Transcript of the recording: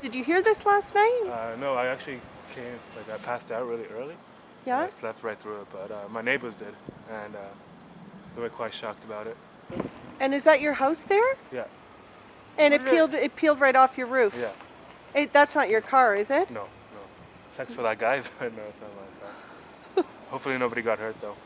Did you hear this last night? No, I actually came, like I passed out really early. Yeah? I slept right through it, but my neighbors did, and they were quite shocked about it. And is that your house there? Yeah. And it peeled right off your roof? Yeah. That's not your car, is it? No, no. Thanks for that guy, but no, it's not my car. Hopefully nobody got hurt though.